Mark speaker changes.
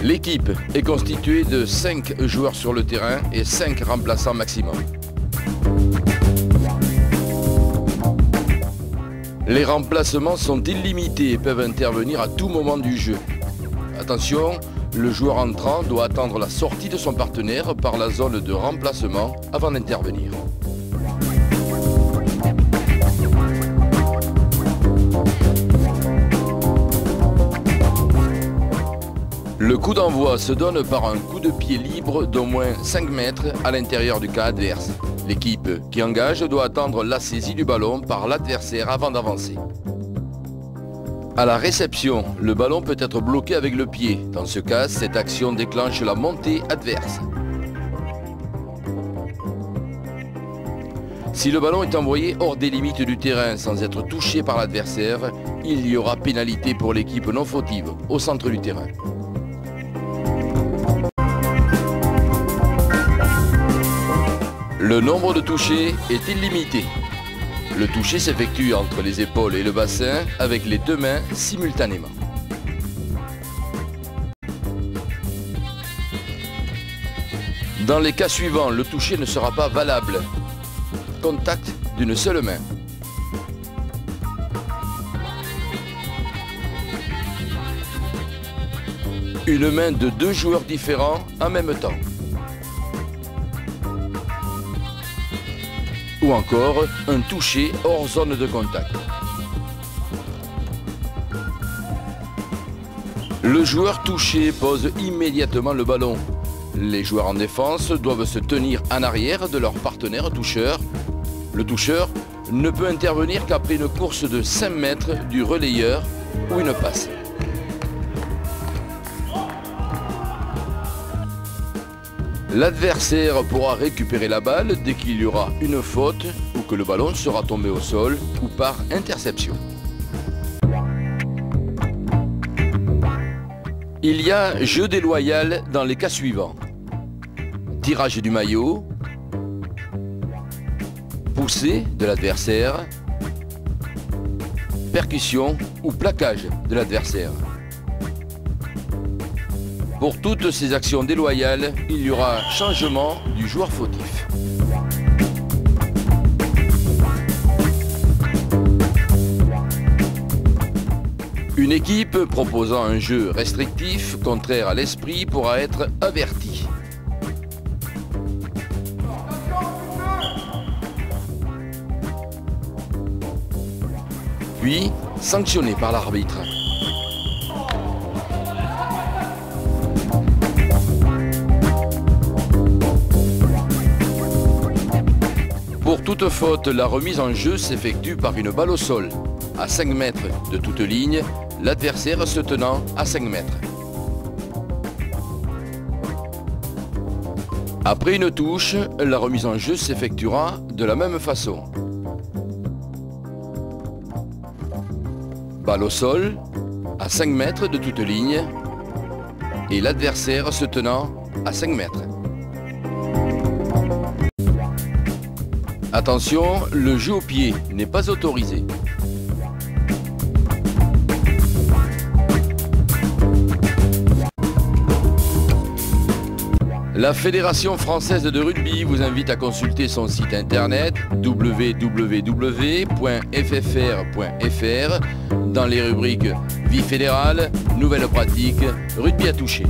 Speaker 1: L'équipe est constituée de 5 joueurs sur le terrain et 5 remplaçants maximum. Les remplacements sont illimités et peuvent intervenir à tout moment du jeu. Attention, le joueur entrant doit attendre la sortie de son partenaire par la zone de remplacement avant d'intervenir. Le coup d'envoi se donne par un coup de pied libre d'au moins 5 mètres à l'intérieur du camp adverse. L'équipe qui engage doit attendre la saisie du ballon par l'adversaire avant d'avancer. À la réception, le ballon peut être bloqué avec le pied. Dans ce cas, cette action déclenche la montée adverse. Si le ballon est envoyé hors des limites du terrain sans être touché par l'adversaire, il y aura pénalité pour l'équipe non fautive au centre du terrain. Le nombre de touchés est illimité. Le toucher s'effectue entre les épaules et le bassin avec les 2 mains simultanément. Dans les cas suivants, le toucher ne sera pas valable. Contact d'une seule main. Une main de 2 joueurs différents en même temps. Ou encore un toucher hors zone de contact. Le joueur touché pose immédiatement le ballon. Les joueurs en défense doivent se tenir en arrière de leur partenaire toucheur. Le toucheur ne peut intervenir qu'après une course de 5 mètres du relayeur ou une passe. L'adversaire pourra récupérer la balle dès qu'il y aura une faute ou que le ballon sera tombé au sol ou par interception. Il y a jeu déloyal dans les cas suivants. Tirage du maillot, poussée de l'adversaire, percussion ou plaquage de l'adversaire. Pour toutes ces actions déloyales, il y aura changement du joueur fautif. Une équipe proposant un jeu restrictif, contraire à l'esprit, pourra être avertie. Puis sanctionnée par l'arbitre. Pour toute faute, la remise en jeu s'effectue par une balle au sol, à 5 mètres de toute ligne, l'adversaire se tenant à 5 mètres. Après une touche, la remise en jeu s'effectuera de la même façon. Balle au sol, à 5 mètres de toute ligne, et l'adversaire se tenant à 5 mètres. Attention, le jeu au pied n'est pas autorisé. La Fédération française de rugby vous invite à consulter son site internet www.ffr.fr dans les rubriques Vie fédérale, Nouvelles pratiques, Rugby à toucher.